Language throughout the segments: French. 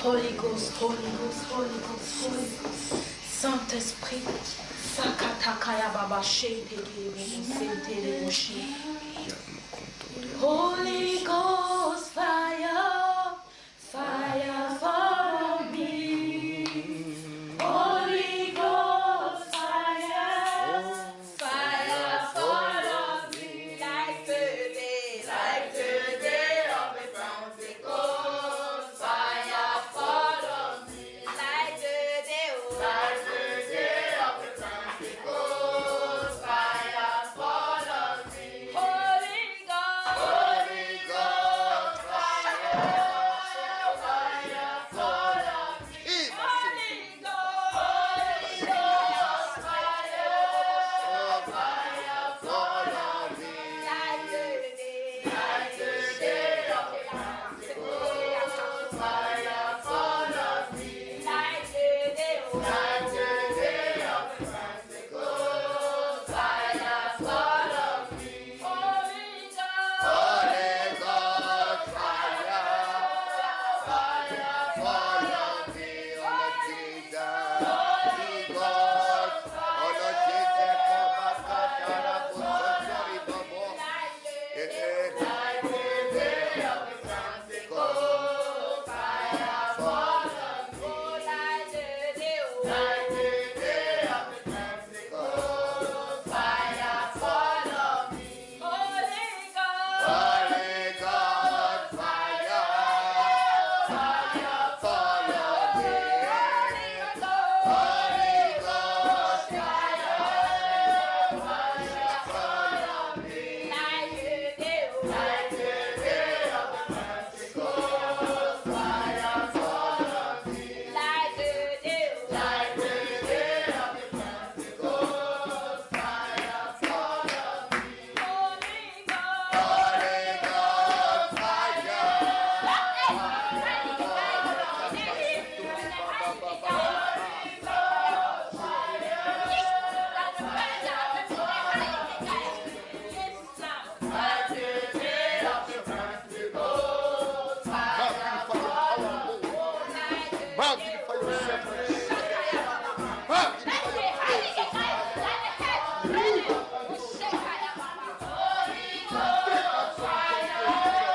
Holy Ghost, Holy Ghost, Holy Ghost, Holy Ghost. Saint-Esprit. Holy Ghost, fire, fire follow me. Holy Ghost, fire, fire follow me. Like the day of the Pentecost, fire follow me. Like the day of the Pentecost, fire follow me. Holy Ghost, fire, fire follow me. Holy Ghost, fire, fire follow me. Like the day of the Pentecost, fire follow me. Like the day of the Pentecost, fire follow me. Holy Ghost,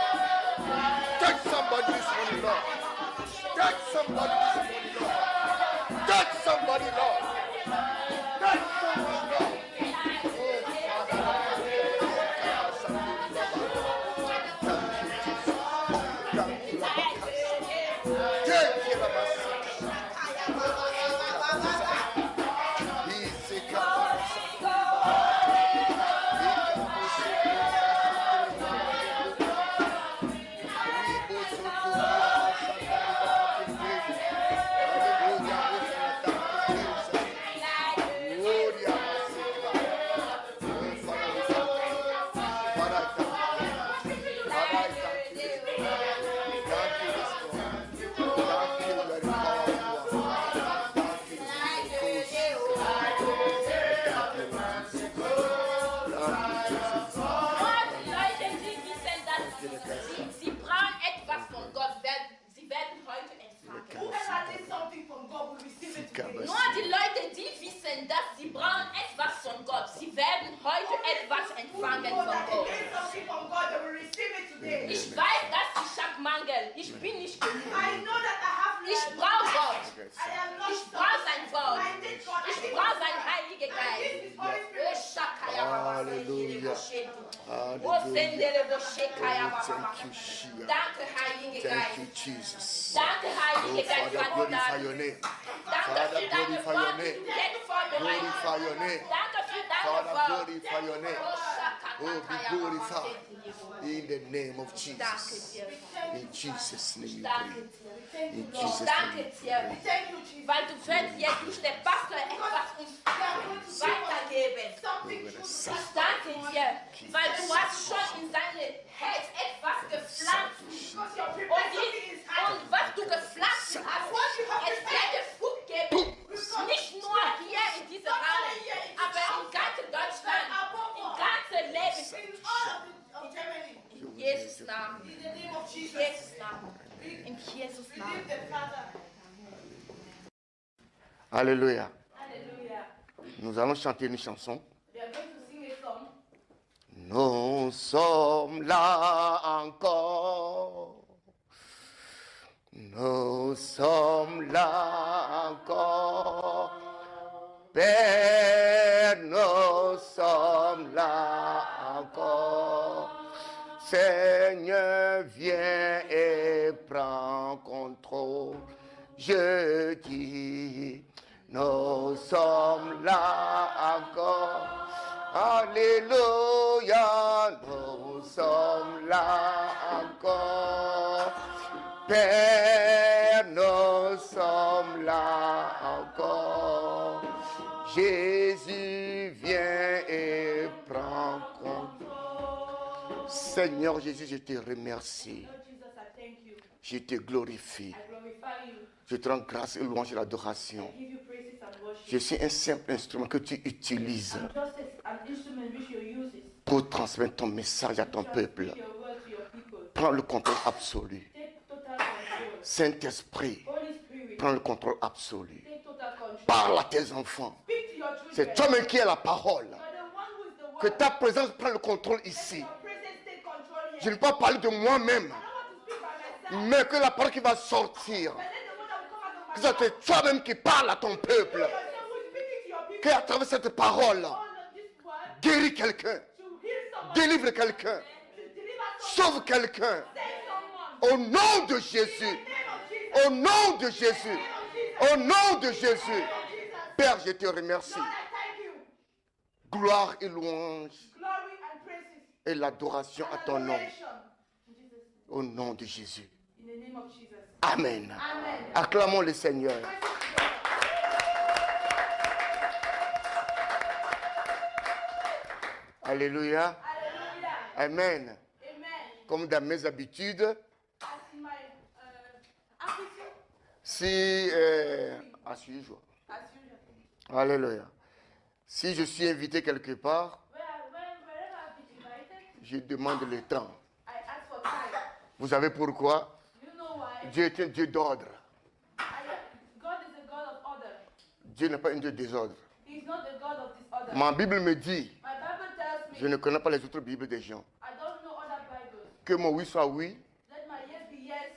Touch somebody this morning, Lord. Touch somebody this morning, Lord. Touch somebody, Lord. Touch somebody, Lord. Sie brauchen etwas von Gott. Sie werden heute empfangen. Nur die Leute, die wissen, dass sie brauchen etwas von Gott, sie werden heute etwas empfangen von Gott. Ich weiß, dass ich habe Mangel. Ich bin nicht genug. Ich brauche Gott. Ich brauche sein Wort. Ich brauche sein Heiliger Geist. Halleluja. Danke, Heiliger Geist. Thank you, Jesus. Danke, Heiliger Geist. Father, glorify your name. Danke für deine Worte, die du jetzt vorbereitet hast. Glorify your name. Danke für deine Father, Worte. glorify your name. Oh, be glorified in the name of Jesus. In Jesus' name we pray. In Jesus' name Danke dir, weil du wirst jetzt durch den Pastor etwas uns weitergeben. Ich danke dir, weil du hast schon in seine Herz etwas gepflanzt. Und was du gepflanzt hast, es wird Frucht geben. Nicht nur hier in dieser Halle, aber in ganz Deutschland, in ganzem Leben. In Jesus' Namen. Alléluia. Alléluia. Nous allons chanter une chanson. We are going to sing a song. Nous sommes là encore. Nous sommes là encore. Père, nous sommes là encore. Seigneur, viens et prends contrôle. Je dis, nous sommes là encore. Alléluia, nous sommes là encore. Père, nous sommes là encore. Jésus, viens et prends contrôle. Seigneur Jésus, je te remercie. Je te glorifie. Je te rends grâce et louange et l'adoration. Je suis un simple instrument que tu utilises pour transmettre ton message à ton peuple. Prends le contrôle absolu. Saint-Esprit, prends le contrôle absolu. Parle à tes enfants. C'est toi-même qui es la parole. Que ta présence prenne le contrôle ici. Je ne peux pas parler de moi-même, mais que la parole qui va sortir, que c'est toi-même qui parle à ton peuple. Qu'à travers cette parole, guéris quelqu'un, délivre quelqu'un, sauve quelqu'un. Au nom de Jésus, au nom de Jésus, au nom de Jésus. Père, je te remercie. Gloire et louange et l'adoration à ton nom. Au nom de Jésus. Amen. Acclamons le Seigneur. Alléluia. Amen. Comme dans mes habitudes, Alléluia. Si je suis invité quelque part, je demande le temps. Vous savez pourquoi? Dieu est un Dieu d'ordre. Dieu n'est pas un Dieu de désordre. Ma Bible me dit, je ne connais pas les autres Bibles des gens, que mon oui soit oui,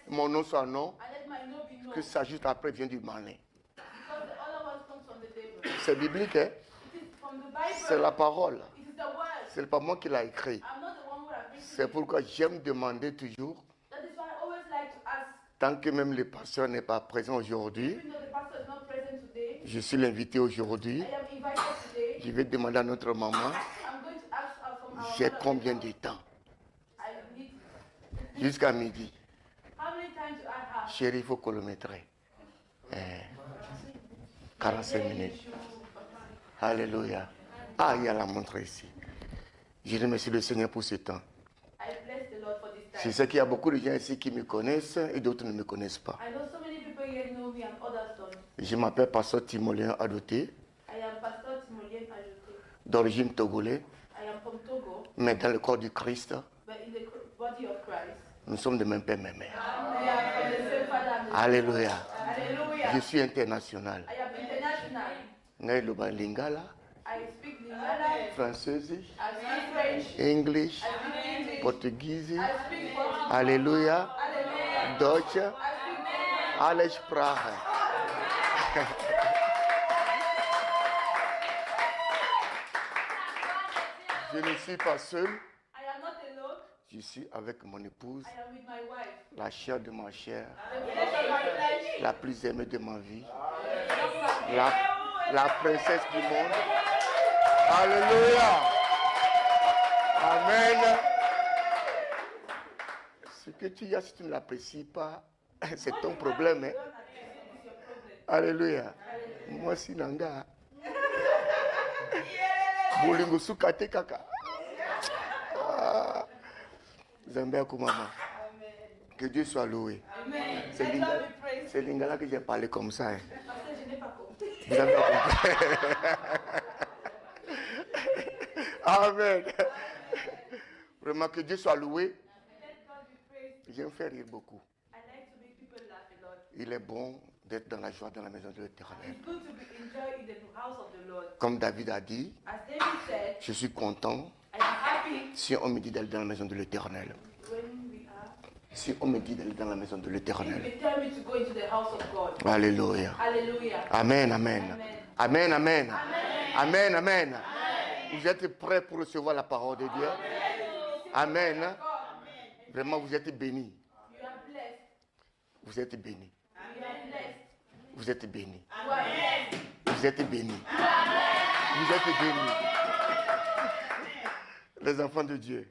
mon non soit non, que ça juste après vient du malin. C'est biblique, hein? C'est la parole. Ce n'est pas moi qui l'ai écrit. C'est pourquoi j'aime demander toujours, tant que même le pasteur n'est pas présent aujourd'hui, je suis l'invité aujourd'hui, je vais demander à notre maman, j'ai combien de temps? Jusqu'à midi. Chérie, il faut chronométrer. 45 minutes. Alléluia. Ah, il y a la montre ici. Je remercie le Seigneur pour ce temps. Je sais qu'il y a beaucoup de gens ici qui me connaissent et d'autres ne me connaissent pas. Je m'appelle Pasteur Timoléen Adoté, d'origine togolais, mais dans le corps du Christ, nous sommes de même père, même mère. Alléluia. Je suis international. Je lingala, française, English, portugais, Alléluia, Deutsch, alle Sprachen. Je ne suis pas seul. Je suis avec mon épouse, la chair de ma chair, la plus aimée de ma vie, la princesse du monde. Alléluia. Amen. Ce que tu as, si tu ne l'apprécies pas, c'est ton problème. Hein? Alléluia. Moi, si nanga. Bolingo sukate kaka. Zambia Kumama. Que Dieu soit loué. C'est Lingala que j'ai parlé comme ça. Hein. Vous avez compris? Amen. Vraiment que Dieu soit loué. J'aime faire rire beaucoup. Il est bon d'être dans la joie dans la maison de l'Éternel. It's good to be enjoyed in the house of the Lord. Comme David a dit, As David said, je suis content I am happy si on me dit d'aller dans la maison de l'Éternel. when we are. Si on me dit d'aller dans la maison de If l'Éternel. they tell me to go into the house of God. Alléluia. Hallelujah. Amen, amen. Amen, amen. Amen, amen. Amen. Vous êtes prêts pour recevoir la parole de Dieu? Amen. Vraiment, vous êtes bénis. You are blessed. Vous êtes bénis. You are blessed. Vous êtes bénis. You are blessed. Vous êtes bénis. Vous êtes bénis. Les enfants de Dieu.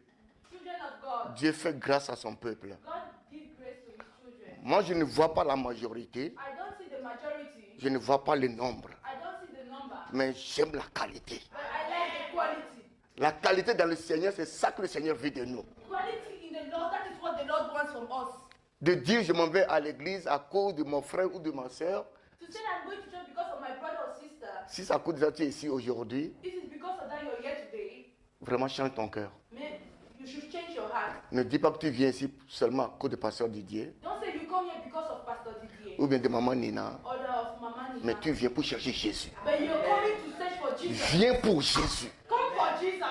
Children of God. Dieu fait grâce à son peuple. God give grace to his children. Moi, je ne vois pas la majorité. I don't see the majority. Je ne vois pas le nombre. I don't see the number. Mais j'aime la qualité. But I like the quality. La qualité dans le Seigneur, c'est ça que le Seigneur veut de nous. Quality in the Lord, that is what the Lord wants from us. De dire je m'en vais à l'église à cause de mon frère ou de ma soeur. To say that I'm going to church because of my brother or sister. Si ça coûte ça, tu es ici aujourd'hui, This is because of that you're here today. vraiment change ton cœur. May you should change your heart. Ne dis pas que tu viens ici seulement à cause de pasteur Didier Don't say you come here because of Pastor Didier ou bien de maman Nina, or of Mama Nina. mais tu viens pour chercher Jésus. But you're coming to search for Jesus. Viens pour Jésus. Come for Jesus.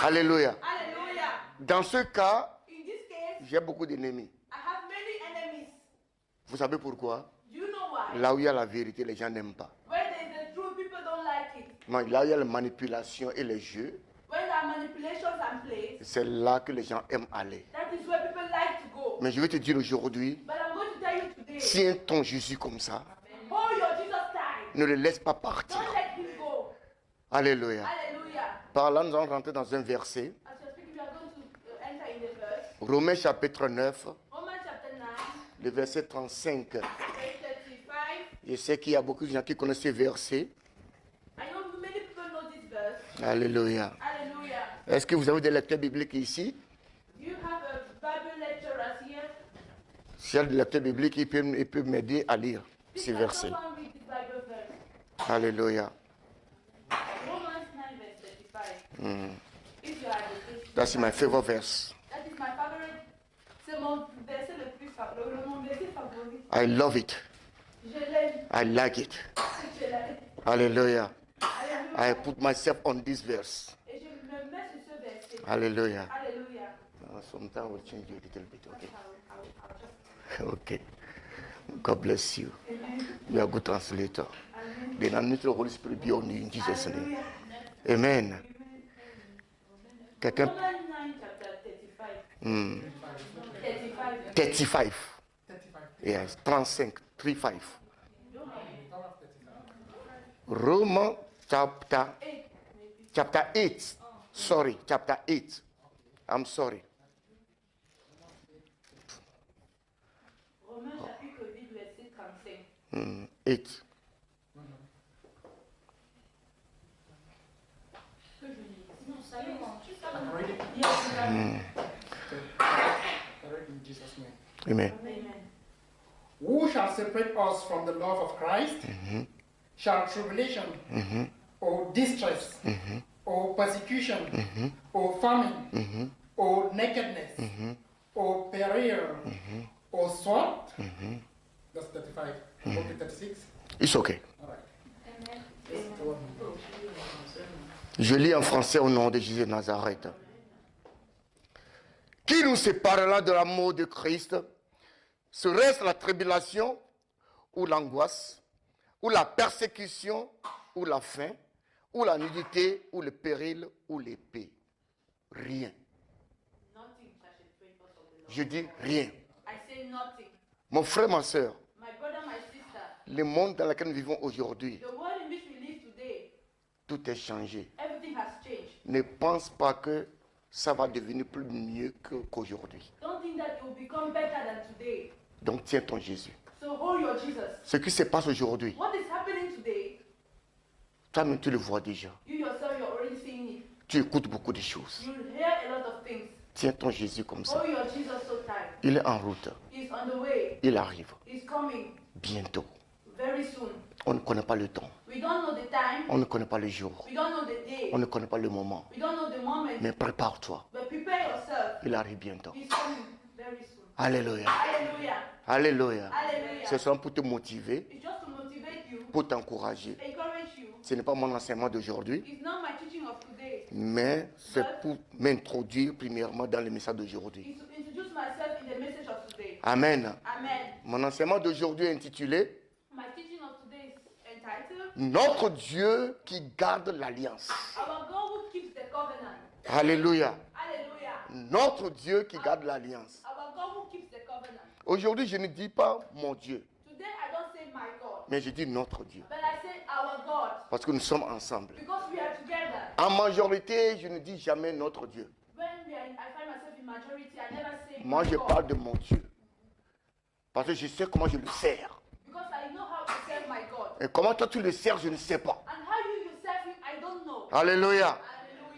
Alléluia. Hallelujah. Dans ce cas, In this case, j'ai beaucoup d'ennemis. I have many enemies. Vous savez pourquoi? Do you know why? Là où il y a la vérité, les gens n'aiment pas. Where there is the truth, people don't like it. Mais là où il y a la manipulation et les jeux, When there are manipulations and plays, c'est là que les gens aiment aller. that is where people like to go. Mais je vais te dire aujourd'hui, But I'm going to tell you today, tiens ton Jésus comme ça. hold your Jesus tight. Ne le laisse pas partir. Don't let him go. Alléluia. Hallelujah. Par là, nous allons rentrer dans un verset. As you're speaking, we are going to enter in the verse. Romains chapitre 9, Romans chapter 9, le verset 35. verse 35. Je sais qu'il y a beaucoup de gens qui connaissent ce verset. I know many people know this verse. Alléluia. Hallelujah. Est-ce que vous avez des lecteurs bibliques ici? Do you have a Bible lecturer here? S'il y a des lecteurs bibliques, ils peuvent m'aider à lire ce Please, verset. someone read this Bible verse. Alléluia. Romans 9, verse 35. If you are the Christian, That's my favorite verse. that is my favorite. C'est mon verset le plus favori, mon verset favori. I love it. Je l'aime, I like it. je l'aime. Hallelujah. Alléluia. I put myself on this verse. Et je me mets sur ce verset. Hallelujah. Alléluia. Sometimes we'll change it a little bit. Okay. I'll just- Okay. God bless you. You are a good translator. The anointing of the Holy Spirit be on you in Jesus' name. Hallelujah. Amen. Quelqu'un. Romans 9, chapter 35. 35. 35. Yes, 35. 35. Romans chapter 8, maybe. chapter 8. Sorry, chapter 8. I'm sorry. Romains chapitre 8, verset 35. 8. Que je lis. Non, ça y est. Read it. Yes, you can. I read in Jesus' name. Amen. Amen. Who shall separate us from the love of Christ? Shall tribulation, or distress, or persecution, or famine, or nakedness, or peril, or sword? That's 35. Okay, 36. It's okay. All right. Amen. That's the one. Je lis en français au nom de Jésus de Nazareth. Qui nous séparera de l'amour de Christ? Serait-ce la tribulation ou l'angoisse, ou la persécution, ou la faim, ou la nudité, ou le péril, ou l'épée? Rien. Nothing shall separate us from the Lord. Je dis rien. I say nothing. Mon frère, ma soeur, My brother, my sister, le monde dans lequel nous vivons aujourd'hui, the world in which we live today, tout est changé. everything has changed. Ne pense pas que ça va devenir plus mieux qu'aujourd'hui. Don't think that it will become better than today. Donc tiens ton Jésus. So hold your Jesus. Ce qui se passe aujourd'hui, What is happening today, toi-même tu le vois déjà. you yourself, you're already seeing it. Tu écoutes beaucoup de choses. You hear a lot of things. Tiens ton Jésus comme ça. Hold your Jesus so tight. Il est en route. He's on the way. Il arrive. He's coming Bientôt. very soon. On ne connaît pas le temps. We don't know the time. On ne connaît pas le jour. We don't know the day. On ne connaît pas le moment. We don't know the moment. Mais prépare-toi. But prepare yourself. Il arrive bientôt. He's coming very soon. Alléluia. Hallelujah. Alléluia. Hallelujah. Ce sont pour te motiver, It's just to motivate you, pour t'encourager. encourage you. Ce n'est pas mon enseignement d'aujourd'hui, It's not my teaching of today. mais c'est pour m'introduire premièrement dans le message d'aujourd'hui. It's to introduce myself in the message of today. Amen. Amen. Mon enseignement d'aujourd'hui est intitulé My teaching of today is entitled Notre Dieu qui garde l'alliance. Our God who keeps the covenant. Alléluia. Hallelujah. Notre Dieu qui garde l'alliance. Our God who keeps the covenant. Aujourd'hui, je ne dis pas mon Dieu, Today I don't say my God, mais je dis notre Dieu. but I say our God Parce que nous sommes ensemble. because we are together. En majorité, je ne dis jamais notre Dieu. When I find myself in majority, I never say Moi, my je God parle de mon Dieu. Parce que je sais comment je le sers. because I know how to serve my God. Et comment toi tu le sers, je ne sais pas. And how you serve Him, I don't know. Alléluia. Hallelujah.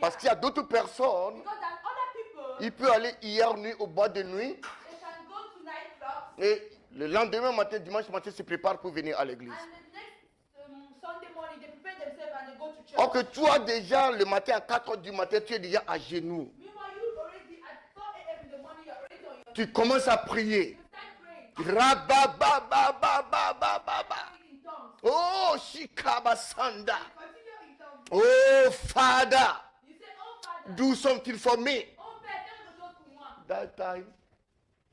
Parce qu'il y a d'autres personnes, Because there are other people, il peut aller hier nuit au bois de nuit they can go to nightclubs et le lendemain matin, dimanche matin, se prépare pour venir à l'église. and the next Sunday morning they prepare themselves and they go to church. Or que toi déjà, le matin à 4 h du matin, tu es déjà à genoux. Meanwhile, you already at 4 a.m. in the morning, you're already on your Tu commences à prier. You start praying. Rabababababababa. In tongues. Oh, Shikabasanda. Continue in tongues. Oh, Father, You say, oh Father, do something for me. oh Père, fais quelque chose pour moi. That time,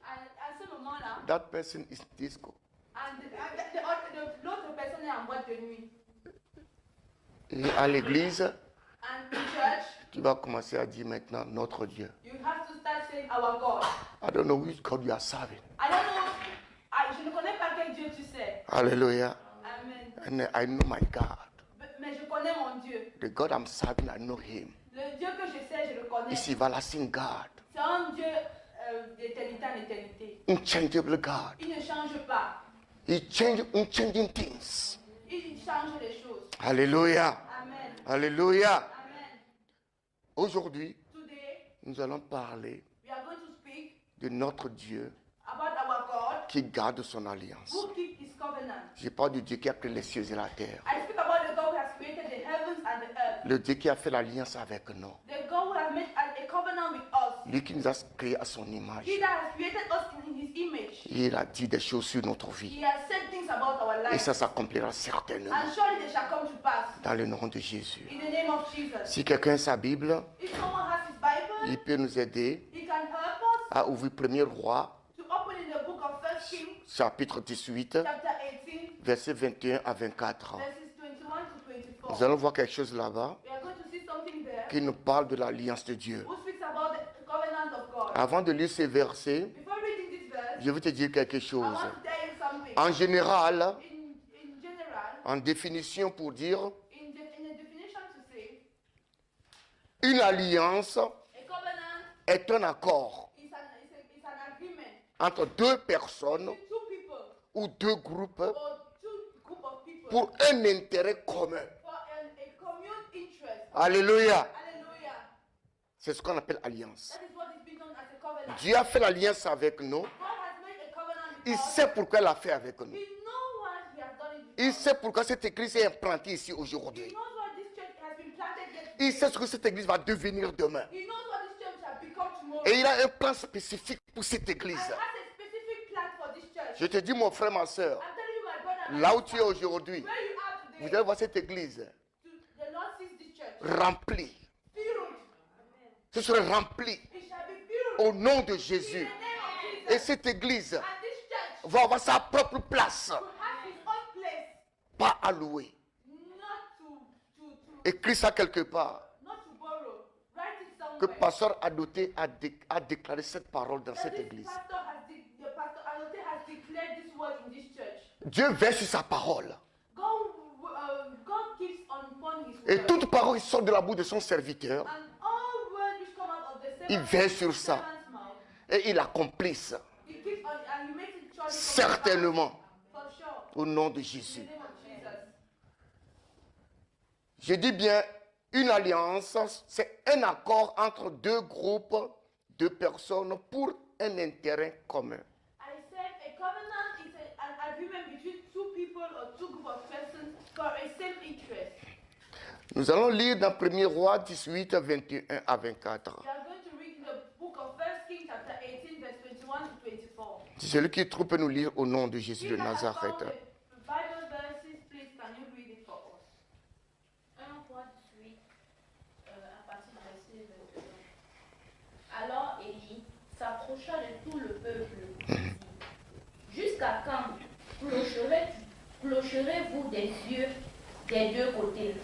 À ce moment-là, that person is disco. l'autre personne est en boîte de nuit. Et à l'église, And in church, tu vas commencer à dire maintenant notre Dieu. you have to start saying our God. I don't know which God you are serving. I don't know, je ne connais pas quel Dieu tu sais. Hallelujah. Amen. And I know my God. Mais je connais mon Dieu. The God I'm serving, I know him. Le Dieu que je sais, je le connais. He's everlasting God. C'est un Dieu d'éternité en éternité. Unchangeable God. Il ne change pas. He change unchanging things. Il change les choses. Hallelujah. Amen. Hallelujah. Amen. Aujourd'hui, Today, nous allons parler we are going to speak de notre Dieu about our God qui garde son alliance. who keeps his covenant. Je parle du Dieu qui a créé les cieux et la terre. I speak about the God who has created the heavens and the earth. Le Dieu qui a fait l'alliance avec nous. The God who has made a covenant with us. Lui qui nous a créés à son image. He that has created us in his image. Il a dit des choses sur notre vie. He has said things about our Et life. ça s'accomplira certainement And surely they shall come to pass. dans le nom de Jésus. In the name of Jesus. Si quelqu'un a sa Bible, If someone has his Bible, il peut nous aider he can help us à ouvrir 1er Roi, to open in the book of 1 Kings, chapitre 18, chapter 18, versets 21 à 24. verses 21 to 24. Nous allons voir quelque chose là-bas We are going to see something there qui nous parle de l'alliance de Dieu. who speaks about the covenant of God. Avant de lire ces versets, Before reading this verse, je veux te dire quelque I chose. want to tell you something. En général, In general, en définition pour dire, in a definition to say, une alliance a covenant est un accord is an agreement entre deux personnes between two people ou deux groupes or two group of people pour un intérêt commun. for a common interest. Alléluia. Hallelujah. C'est ce qu'on appelle alliance. That is what is being known as a covenant. Dieu a fait l'alliance avec nous. God has made a covenant with Il us. sait pourquoi il l'a fait avec nous. He knows what he has done it with Il us. sait pourquoi cette église est implantée ici He aujourd'hui. knows what this church has been planted yet. Il sait ce que cette église va devenir demain. He knows what this church shall become tomorrow. Et il a un plan spécifique pour cette And église. has a specific plan for this church. Je te dis, mon frère, ma soeur, I'm telling you, my brother, and là où my tu es sister, aujourd'hui, where you are vous today, allez voir cette église the Lord sees this church remplie. filled. Ce sera rempli It shall be filled au nom de in Jésus. the name of Et Jesus. cette église And this church va avoir sa propre place, will have his own place, pas allouée. not Écris ça quelque part. not to borrow. Write it Que somewhere. pasteur Adoté a déclaré cette parole dans That cette this église. pastor the pastor Alote has declared this word in this church. Dieu veille sur sa parole. God keeps upon his Et word. toute parole qui sort de la bouche de son serviteur, And all words which come out of the il veille sur ça. servant's mouth, Et il accomplisse he keeps on and he makes it surely come to certainement pass. For sure. au nom de In Jésus. the name of Jesus. Je dis bien, une alliance, c'est un accord entre deux groupes de personnes pour un intérêt commun. I said a covenant is an agreement between two people or two group of persons for a same interest. Nous allons lire dans 1er Roi 18, 21 à 24. We are going to read in the book of 1 Kings chapter 18 verse 21 to 24. Si celui qui trouve peut nous lire au nom de Jésus de Nazareth. Alors Élie s'approcha de tout le peuple. Jusqu'à quand clocherez-vous des yeux des deux côtés?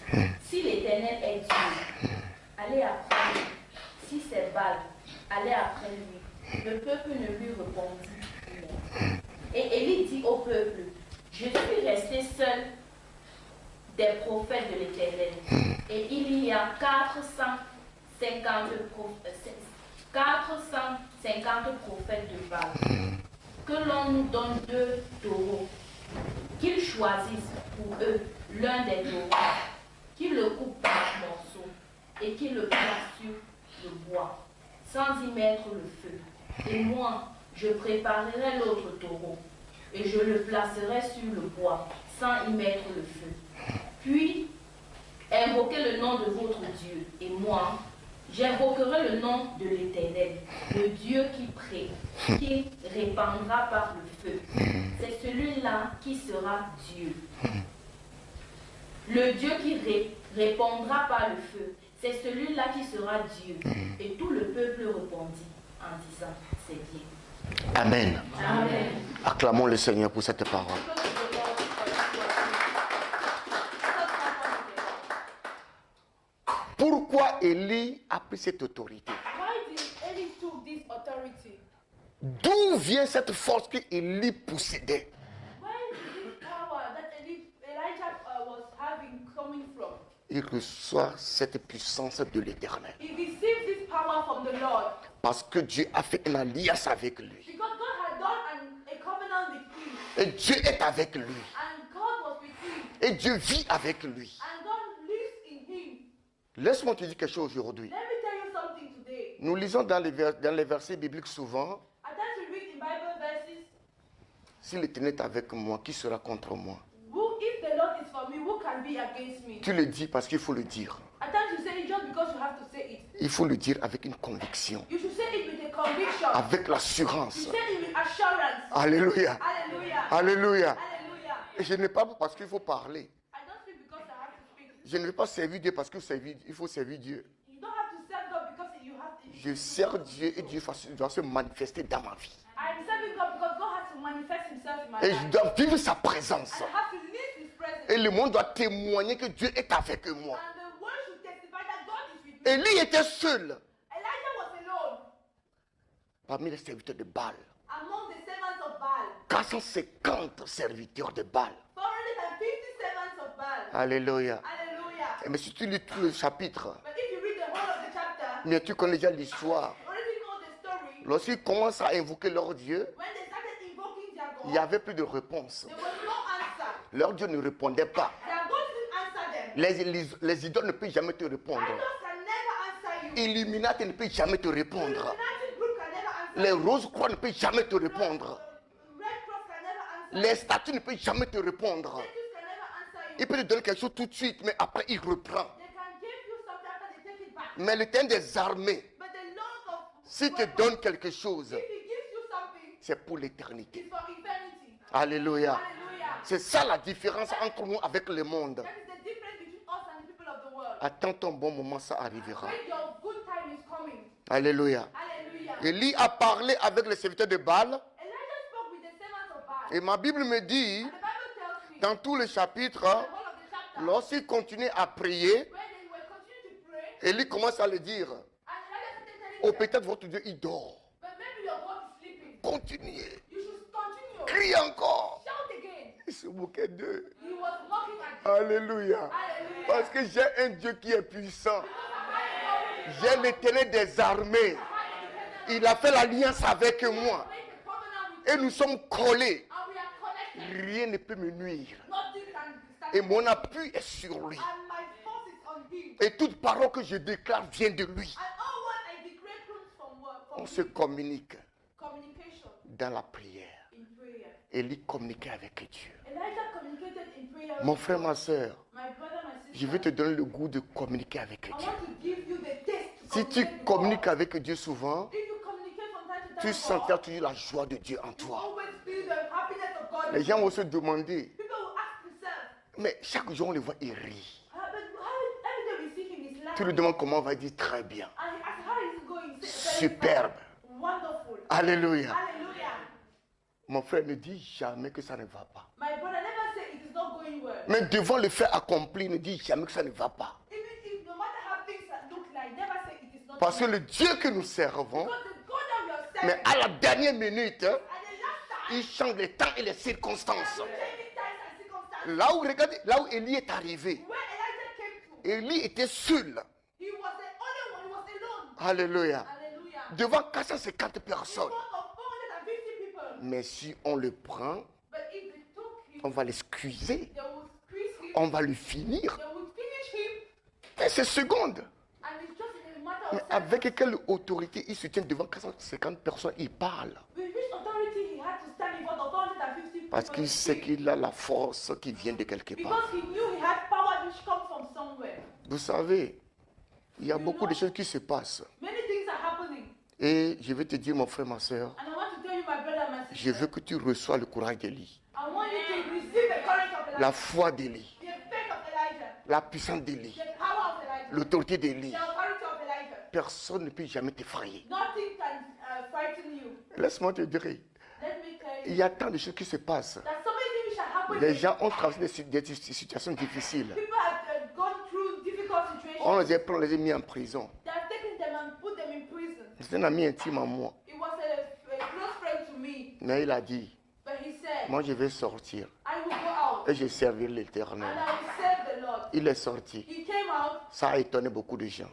Si l'Éternel est Dieu, allez après lui. Si c'est Baal, allez après lui. Le peuple ne lui répondit rien. Et Élie dit au peuple, je suis resté seul des prophètes de l'Éternel. Et il y a 450 prophètes de Baal. Que l'on nous donne 2 taureaux, qu'ils choisissent pour eux l'un des taureaux, qu'ils le coupent par morceaux et qu'ils le placent sur le bois, sans y mettre le feu. Et moi, je préparerai l'autre taureau, et je le placerai sur le bois, sans y mettre le feu. Puis, invoquez le nom de votre Dieu, et moi, j'invoquerai le nom de l'Éternel, le Dieu qui répandra par le feu. C'est celui-là qui sera Dieu. Le Dieu qui répondra par le feu, c'est celui-là qui sera Dieu. Et tout le peuple répondit en disant, c'est bien. Amen. Amen. Acclamons le Seigneur pour cette parole. Pourquoi Élie a pris cette autorité? D'où vient cette force que Élie possédait? Il reçoit cette puissance de l'Éternel. Parce que Dieu a fait une alliance avec lui. Et Dieu est avec lui. Et Dieu vit avec lui. Laisse-moi te dire quelque chose aujourd'hui. Nous lisons dans les versets bibliques souvent. Si l'Éternel est avec moi, qui sera contre moi? Tu le dis parce qu'il faut le dire. Il faut le dire avec une conviction. Avec l'assurance. Alléluia. Alléluia. Et je n'ai pas parce qu'il faut parler. Je ne vais pas servir Dieu parce qu'il faut servir Dieu. Je sers Dieu et Dieu doit se manifester dans ma vie. Et je dois vivre sa présence. Et le monde doit témoigner que Dieu est avec moi. Élie était seul parmi les serviteurs de Baal. 450 serviteurs de Baal. Alléluia. Mais si tu lis tout le chapitre, mais tu connais déjà l'histoire. Lorsqu'ils commencent à invoquer leur Dieu, il n'y avait plus de réponse. Leur Dieu ne répondait pas. Les idoles ne peuvent jamais te répondre. Illuminati ne peut jamais te répondre. Les roses-croix ne peuvent jamais te répondre. Les statues ne peuvent jamais te répondre. Il peut te donner quelque chose tout de suite, mais après il reprend. Mais l'Éternel des armées, s'il te donne quelque chose, c'est pour l'éternité. Alléluia. C'est ça la différence entre nous avec le monde. Attends ton bon moment, ça arrivera. Alléluia. Élie a parlé avec les serviteurs de Baal. Et ma Bible me dit, dans tous les chapitres, lorsqu'il continuait à prier, Élie commence à le dire. Oh, peut-être votre Dieu, il dort. Continuez. Crie encore. Il se moquait d'eux. Alléluia. Parce que j'ai un Dieu qui est puissant. J'ai l'Éternel des armées. Il a fait l'alliance avec moi. Et nous sommes collés. Rien ne peut me nuire. Et mon appui est sur lui. Et toute parole que je déclare vient de lui. On se communique dans la prière. Élie communiquait avec Dieu. Mon frère, ma soeur, je vais te donner le goût de communiquer avec Dieu. Si tu communiques avec Dieu souvent, tu sentiras toujours la joie de Dieu en toi. Les gens vont se demander, mais chaque jour on les voit, ils rient. Tu lui demandes comment on va dire très bien. Superbe. Alléluia. Mon frère ne dit jamais que ça ne va pas. Mais devant le fait accompli, ne dit jamais que ça ne va pas. Parce que le Dieu que nous servons, mais à la dernière minute, il change les temps et les circonstances. Là où, regardez, là où Élie est arrivé, Élie était seul. Alléluia. Devant 450 personnes. Mais si on le prend, on va l'excuser. On va le finir. Et c'est seconde. Mais avec quelle autorité il se tient devant 450 personnes, il parle. Parce qu'il sait qu'il a la force qui vient de quelque part. Vous savez, il y a beaucoup de choses qui se passent. Et je vais te dire, mon frère, ma soeur, je veux que tu reçois le courage d'Élie. La foi d'Élie. La puissance d'Élie. L'autorité d'Élie. Personne ne peut jamais t'effrayer. Laisse-moi te dire, il y a tant de choses qui se passent. Les gens ont traversé des situations difficiles. On les a mis en prison. C'est un ami intime à moi. Mais il a dit, moi je vais sortir et je servirai l'Éternel. Il est sorti. Ça a étonné beaucoup de gens.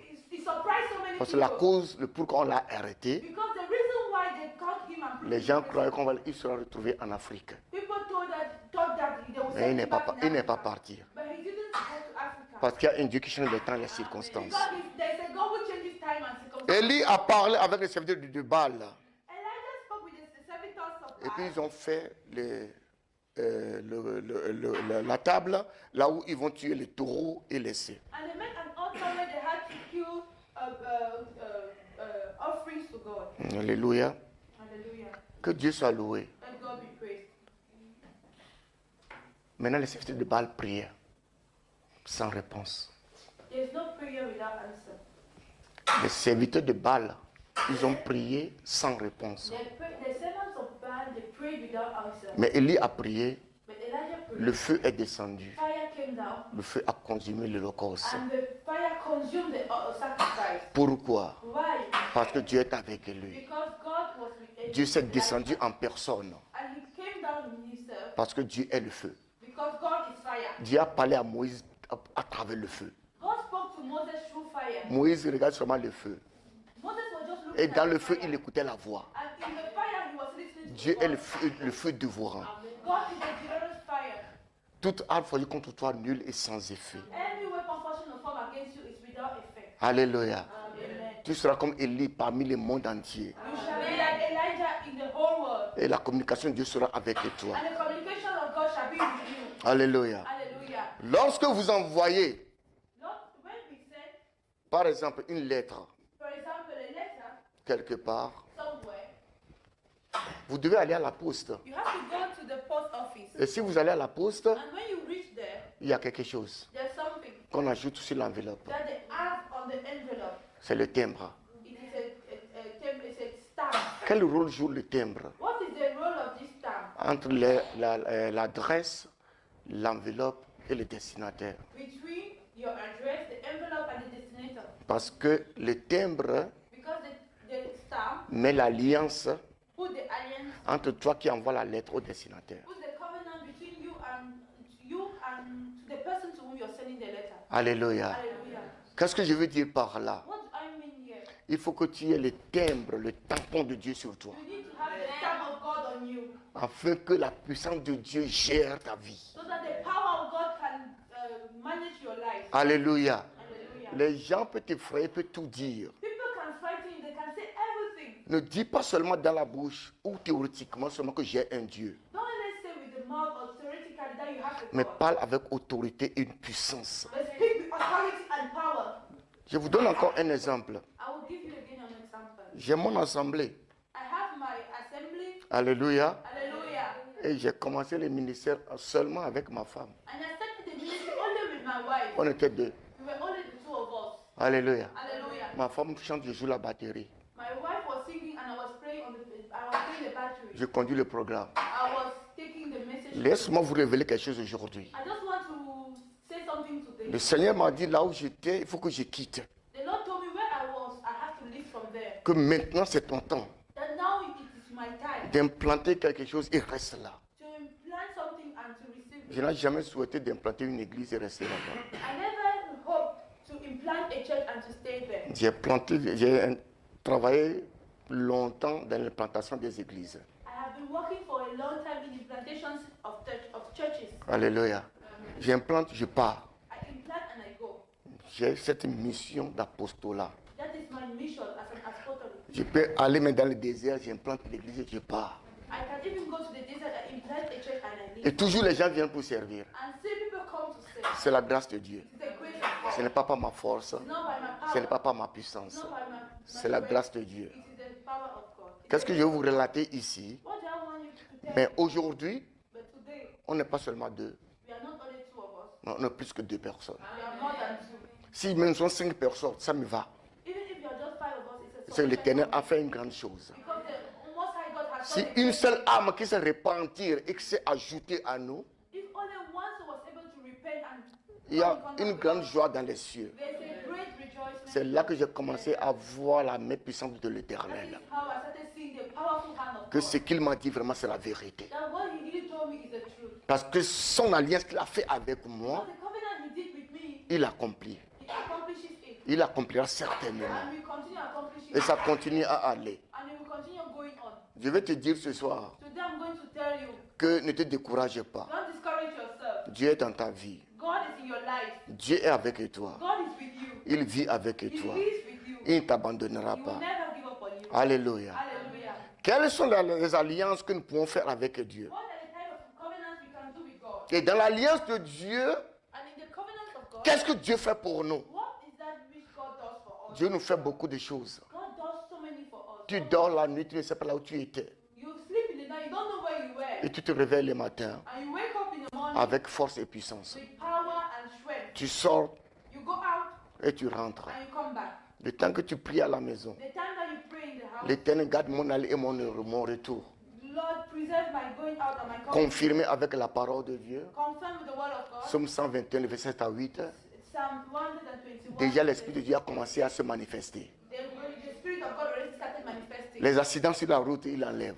Parce que la cause, le pourquoi on l'a arrêté, les gens croyaient qu'il sera retrouvé en Afrique. Mais il n'est pas parti. Parce qu'il y a un Dieu qui change le temps et les circonstances. Élie a parlé avec les serviteurs de Baal. Et puis ils ont fait la table là où ils vont tuer les taureaux et les cerfs. Alléluia. Que Dieu soit loué. Maintenant les serviteurs de Baal priaient sans réponse. Les serviteurs de Baal, ils ont prié sans réponse. Mais Élie a prié, le feu est descendu. Le feu a consumé l'holocauste. Pourquoi? Parce que Dieu est avec lui. Dieu s'est descendu en personne. Parce que Dieu est le feu. Dieu a parlé à Moïse à travers le feu. Moïse regarde seulement le feu. Et dans le feu, il écoutait la voix. Dieu est le feu dévorant. Toute arme forgée contre toi nulle et sans effet. Alléluia. Tu seras comme Élie parmi le monde entier. Et la communication de Dieu sera avec toi. Alléluia. Lorsque vous envoyez, par exemple, une lettre quelque part, vous devez aller à la poste. Et si vous allez à la poste, il y a quelque chose qu'on ajoute sur l'enveloppe. C'est le timbre. Quel rôle joue le timbre entre l'adresse, l'enveloppe et le destinataire? Parce que le timbre met l'alliance entre toi qui envoie la lettre au destinataire. Alléluia. Qu'est-ce que je veux dire par là? Il faut que tu aies le timbre, le tampon de Dieu sur toi. Afin que la puissance de Dieu gère ta vie. Alléluia. Les gens peuvent t'effrayer, peuvent tout dire. Ne dis pas seulement dans la bouche ou théoriquement seulement que j'ai un Dieu. Mais parle avec autorité et une puissance. Je vous donne encore un exemple. J'ai mon assemblée. Alléluia. Hallelujah. Et j'ai commencé le ministère seulement avec ma femme. And I started the ministry only with my wife. On était deux. We were only the two of us. Alléluia. Hallelujah. Ma femme chante, je joue la batterie. My wife was singing and I was playing the battery. Je conduis le programme. I was taking the message. Laisse-moi vous révéler quelque chose aujourd'hui. I just want to say something today. Le Seigneur m'a dit là où j'étais, il faut que je quitte. The Lord told me where I was, I have to leave from there. Que maintenant c'est ton temps That now it is my time d'implanter quelque chose et reste là. to implant something and to receive Je it. n'ai jamais souhaité d'implanter une église et rester là-bas. I never hoped to implant a church and to stay there. J'ai travaillé longtemps dans l'implantation des églises. I have been working for a long time in implantations of churches. Alléluia. J'implante, je pars. I implant and I go. J'ai cette mission d'apostolat. That is my mission as an apostolic. Je peux aller même dans le désert, j'implante l'église et je pars. I can even go to the desert and implant a church and I Et leave. toujours les gens viennent pour servir. And see people come to say, C'est la grâce de Dieu. it's the grace of God. Ce n'est pas par ma force, It's not by my ce n'est power. pas par ma puissance. It's not by my C'est la strength. grâce de Dieu. It is the power of God. Qu'est-ce que je vais vous relater ici? What do I want you to tell Mais you? aujourd'hui, But today, on n'est pas seulement deux. we are not only two of us. Non, on est plus que deux personnes. We are more than two. Si même sont 5 personnes, ça me va. Even if you are just five of us, it's a C'est sufficient l'Éternel number. a fait une grande chose. Because the Most High God has Si done une it. seule âme qui se repentir et qui s'est ajoutée à nous, If only one soul was able to repent and il y a come in contact une with grande God, joie dans les cieux. there's a great rejoicement. C'est là que j'ai commencé à voir la main puissante de That l'Éternel. is how I started seeing the powerful hand of Que God. ce qu'il m'a dit vraiment c'est la vérité. That what He really told me is the truth. Parce que son alliance qu'il a fait avec moi, Because the covenant He did with me, il accomplit. He accomplishes it. Il accomplira certainement. And we continue accomplishing Et it. ça continue à aller. And He will continue going on. Je vais te dire ce soir Today I'm going to tell you, que ne te décourage pas. don't discourage yourself. Dieu est dans ta vie. God is in your life. Dieu est avec toi. God is with you. Il vit avec He toi. lives with you. Il ne t'abandonnera He will pas. never give up on you. Alléluia. Hallelujah. Quelles sont les alliances que nous pouvons faire avec Dieu? What are the type of covenants we can do with God? Et dans l'alliance de Dieu, And in the covenant of God, qu'est-ce que Dieu fait pour nous? what is that which God does for us? Dieu nous fait beaucoup de choses. God does so many for us. Tu dors la nuit, tu ne sais pas là où tu étais. You sleep in the night, you don't know where you were. Et tu te réveilles le matin And you wake up in the morning avec force et puissance. with power and strength. Tu sors You go out et tu rentres. and you come back. Le temps que tu pries à la maison, The time that you pray in the house, l'Éternel garde mon aller et mon retour. Lord, preserve my going out and my coming. Confirmé avec la parole de Dieu. Confirm with the word of God. Psaume 121, verset 7 à 8. Psalm 121. Déjà, l'Esprit de Dieu a commencé à se manifester. The Spirit of God already started manifesting. Les accidents sur la route, il enlève.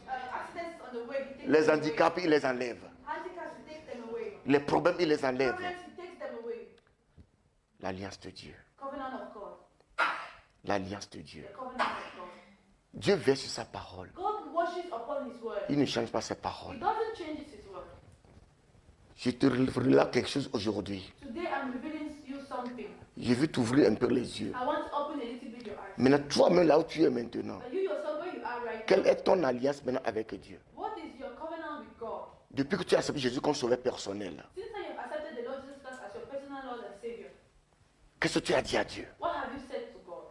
Accidents on the way, He takes Les them away. handicaps, il les enlève. Handicaps, He takes them away. Les problèmes, il les enlève. Problems, He takes them away. L'alliance de Dieu. Covenant of God. L'alliance de Dieu. The covenant of God. Dieu veille sur sa parole. God washes upon His word. Il ne change pas ses He paroles. doesn't change His word. Je te relate quelque chose aujourd'hui. Today I'm revealing to you something. Je veux t'ouvrir un peu les yeux. I want to open a little bit your eyes. Maintenant, toi-même, là où tu es maintenant, But you yourself, where you are right quelle now, est ton alliance maintenant avec Dieu? what is your covenant with God? Depuis que tu as accepté Jésus comme sauveur personnel, Since you have accepted the Lord Jesus Christ as your personal Lord and Savior, qu'est-ce que tu as dit à Dieu? what have you said to God?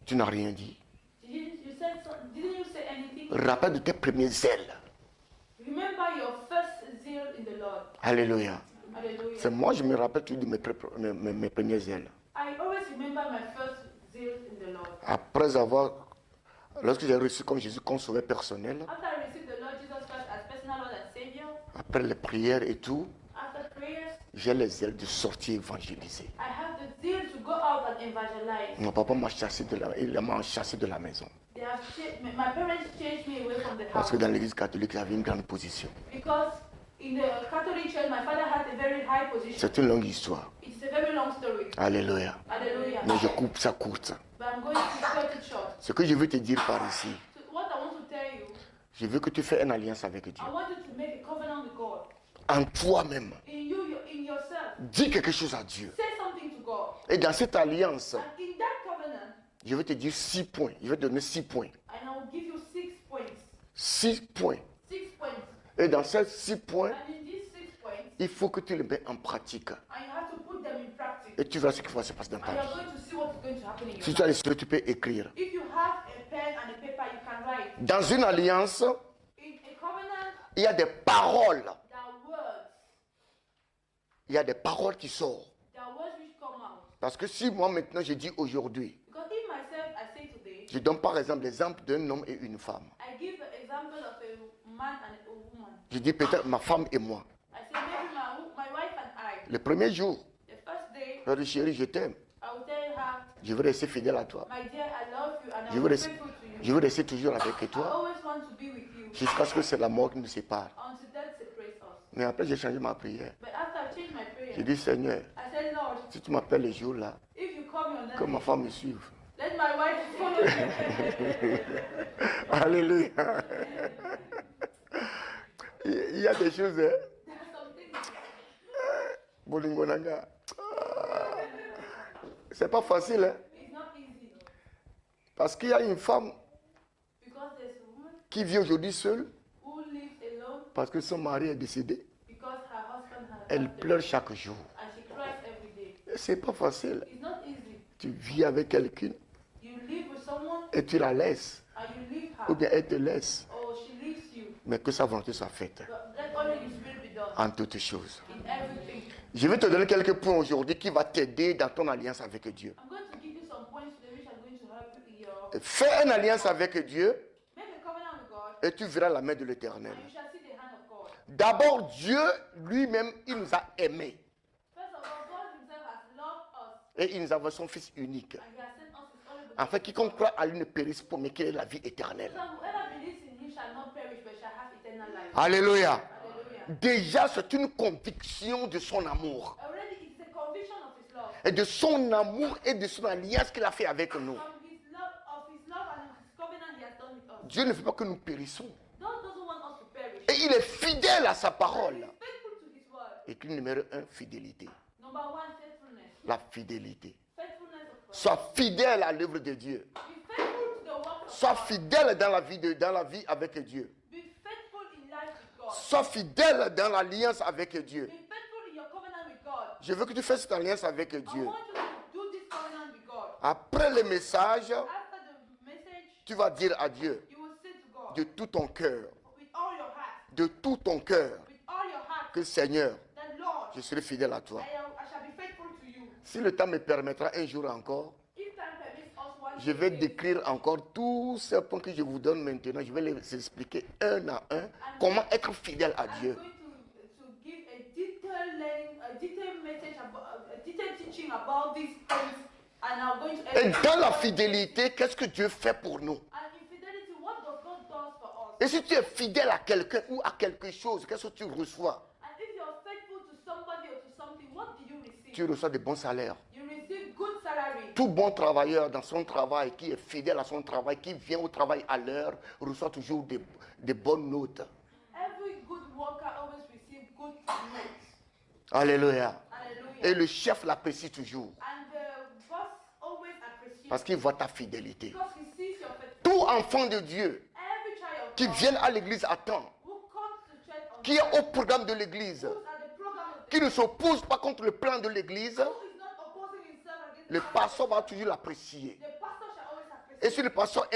Tu n'as rien dit. Didn't you say anything? Rappelle de tes premiers zèles. Remember your first zeal in the Lord. Alléluia. Hallelujah. C'est moi, je me rappelle toujours de mes premiers zèles. I always remember my first zeal in the Lord. Après avoir, lorsque j'ai reçu comme Jésus comme sauveur personnel, After I received the Lord Jesus Christ as personal Lord and Savior, après les prières et tout, after prayers, j'ai les zèles de sortir évangéliser. I have the zeal to go out and evangelize. Mon papa m'a chassé il m'a chassé de la maison. They have my parents chased me away from the Parce house que dans l'église catholique, j'avais une grande position. because in the Catholic Church, my father had a very high position. C'est une longue histoire. It's a very long story. Alléluia. Hallelujah. Mais je coupe ça courte. But I'm going to cut it short. Ce que je veux te dire par ici, So what I want to tell you, je veux que tu fasses une alliance avec Dieu. I want you to make a covenant with God. En toi-même, In you, in yourself, dis quelque chose à Dieu. say something to God. Et dans cette alliance, And in that covenant, je vais te dire 6 points. Je vais te donner 6 points. and I will give you 6 points. 6 points. 6 points. Et dans ces 6 points, And in these 6 points, il faut que tu les mettes en pratique. and you have to put them in practice. Et tu verras ce qui va se passer dans And ta you're vie. going to see what is going to happen in your Si tu as life. les yeux, tu peux écrire. If you have a pen and a paper, you can write. Dans une alliance, Il y a des paroles. There are words. Il y a des paroles qui sortent. There are words which come out. Parce que si moi maintenant je dis aujourd'hui, Because if myself I say today, je donne par exemple l'exemple d'un homme et une femme. I give the example of a man and a woman. Je dis peut-être ma femme et moi. I say maybe my wife and I. Le premier jour, The first day, je dis chérie, je t'aime. I will tell her, Je veux rester fidèle à toi. my dear, I love you and Je I veux will be rester, faithful to you. je veux rester toujours avec I toi always want to be with you jusqu'à ce que c'est la mort qui nous sépare. until death separates us. Mais après, j'ai changé ma prière. But after I changed my prayer, J'ai dit, Seigneur, I said, Lord, si tu m'appelles les jours là, if you call me on that que ma day, femme me suive. let my wife follow you. Alléluia. Il y a des choses, hein. There are some things. Bolingonanga. C'est pas facile, hein. It's not easy Parce qu'il y a une femme because there's a woman qui vit aujourd'hui seule who lives alone parce que son mari est décédé. because her husband has Elle passed pleure away, chaque jour. and she cries every day. C'est pas facile. It's not easy. Tu vis avec quelqu'un You live with someone et tu la laisses. and you leave Ou her, bien elle te laisse. or she leaves you. Mais que sa volonté soit faite But let only His will be done en toutes choses. in everything. Je vais te donner quelques points aujourd'hui qui vont t'aider dans ton alliance avec Dieu. I'm going to give you some points today which are going to help you in your Fais une alliance avec Dieu make a covenant with God, et tu verras la main de l'Éternel. and you shall see the hand of God. D'abord, Dieu lui-même, il nous a aimés. First of all, God Himself has loved us, Et il nous a envoyé son Fils unique. and He has sent us His only En begotten fait, quiconque croit à lui ne périsse pas, mais qu'il ait la vie éternelle. Son. Whoever believes in Him shall not perish, but shall have eternal life. Alléluia. Hallelujah. Déjà, c'est une conviction de son amour. Already, it's a conviction of His love. Et de son amour et de son alliance qu'il a fait avec nous. From His love, of His love and His covenant He has done with us. Dieu ne veut pas que nous périssons. God doesn't want us to perish. Et il est fidèle à sa He parole. is faithful to His word. Et qu'il numéro un, fidélité. Number one, faithfulness. La fidélité. Faithfulness of God. Sois fidèle à l'œuvre de Dieu. Be faithful to the work of Sois God. fidèle dans la vie avec Dieu. Be faithful in life with God. Sois fidèle dans l'alliance avec Dieu. Be faithful in your covenant with God. Je veux que tu fasses cette alliance avec I Dieu. want you to do this covenant with God. Après le message, After the message, tu vas dire à Dieu you will say to God, de tout ton cœur, with all your heart, de tout ton cœur, with all your heart, que Seigneur, that Lord, je serai fidèle à toi. I shall be faithful to you. Si le temps me permettra un jour encore, If time permits us one je vais day, décrire encore tous ces points que je vous donne maintenant. Je vais les expliquer un à un comment être fidèle à I'm Dieu. going to give a detailed learning, a detailed message about, a detailed teaching about these things, and I'm going to. Et dans la fidélité, qu'est-ce que Dieu fait pour nous? And in fidelity, what does God does for us? Et si tu es fidèle à quelqu'un ou à quelque chose, qu'est-ce que tu reçois? And if you're faithful to somebody or to something, what do you receive? Tu reçois de bons salaires. You receive good salary. Tout bon travailleur dans son travail, qui est fidèle à son travail, qui vient au travail à l'heure, reçoit toujours des bonnes notes. Every good worker always receives good notes. Alléluia. Hallelujah. Et le chef l'apprécie toujours And the boss always appreciates parce qu'il voit ta fidélité. because he sees your faithfulness. Tout enfant de Dieu Every child of qui God vient à l'église à temps, who comes to church on qui est au programme de l'église, who's at the program of the qui ne s'oppose pas contre le plan de l'église, who is not opposing himself against le the pasteur va toujours l'apprécier. the pastor shall always appreciate. Et si le pasteur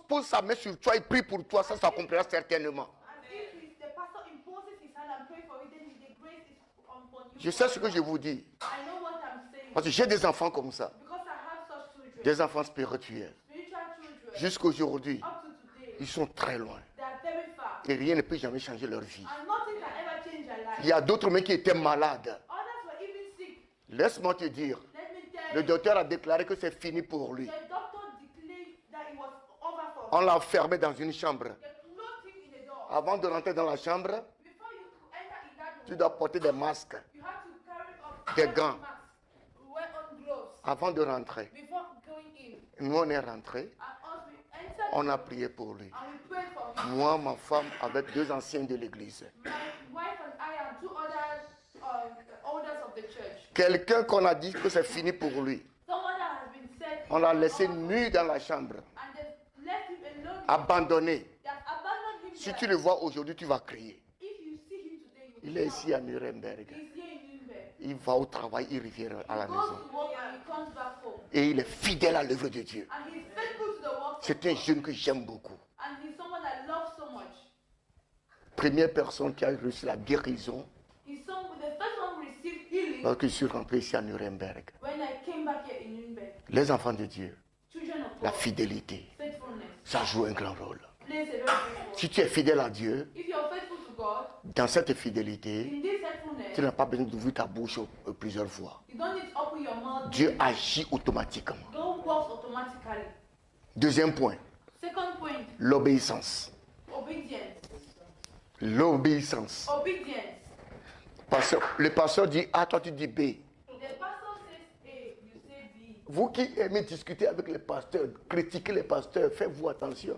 pose sa main sur toi et prie pour toi, ça s'accomplira certainement. And if the pastor imposes his hand and pray for it, then the grace is upon you. Je sais ce que je vous dis. I know what I'm saying Parce que j'ai des enfants comme ça, because I have such children, des enfants spirituels. spiritual children. Jusqu'aujourd'hui, Up to today, ils sont très loin. they are very far, Et rien ne peut jamais changer leur vie. and nothing can ever change their life. Il y a d'autres même qui étaient malades. Others were even sick. Laisse-moi te dire, Let me tell le you, docteur a déclaré que c'est fini pour lui. the doctor declared that it was over for On him. l'a enfermé dans une chambre. They closed him in the door. Avant de rentrer dans la chambre, Before you enter in that tu room, dois porter des masques. you have to carry up Des wear gants. mask, wear on gloves Avant de rentrer, before going in. nous on est rentrés, And us, we entered on a prié pour lui. and we prayed for him. Moi, ma femme, avec deux anciens de l'église. My wife and I and two other elders of the church. Quelqu'un qu'on a dit que c'est fini pour lui. Someone that has been set On l'a laissé nu dans la chambre, and they left him alone. abandonné. They have abandoned him Si there. tu le vois aujourd'hui, tu vas crier. If you see him today, you Il will est shout. ici à Nuremberg. He's here in Nuremberg. Il va au travail, il revient à la He goes maison. to work and he comes back home. Et il est fidèle à l'œuvre de Dieu. And he's faithful to the work of C'est un God. jeune que j'aime beaucoup. And he's someone I love so much. première personne qui a reçu la guérison lorsque je suis rentré ici à Nuremberg. Les enfants de Dieu, la fidélité, ça joue un grand rôle. Si tu es fidèle à Dieu, dans cette fidélité, tu n'as pas besoin d'ouvrir ta bouche plusieurs fois. Dieu agit automatiquement. Deuxième point, l'obéissance. L'obéissance. Le pasteur dit A, toi tu dis B. Vous qui aimez discuter avec les pasteurs, critiquer les pasteurs, faites-vous attention.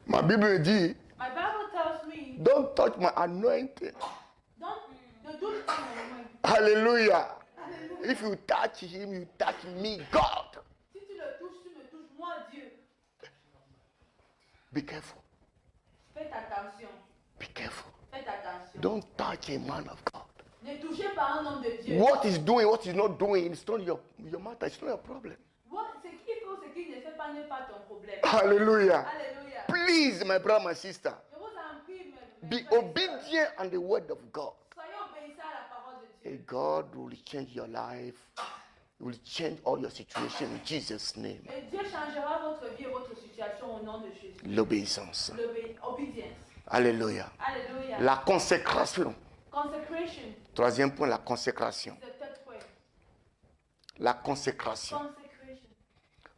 Ma Bible dit, don't touch my anointing. Hallelujah. If you touch him, you touch me, God. Be careful. Faites attention. Be careful. Faites attention. Don't touch a man of God. Ne touchez pas un homme de Dieu. What he's doing, what he's not doing, it's not your matter, it's not your problem. Ce qu'il faut, ce qu'il ne fait pas n'est pas ton problème. Hallelujah. Alléluia. Please, my brother, my sister, Je vous en prie, be obedient on the word of God. soyez obéissants à la parole de Dieu. And God will change your life. He will change all your situation in Jesus' name. Et Dieu changera votre vie et votre situation au nom de Jésus. L'obéissance. L'obéissance. Alléluia. Alléluia. La consécration. Consecration. Troisième point, la consécration. The third point. La consécration. Consecration.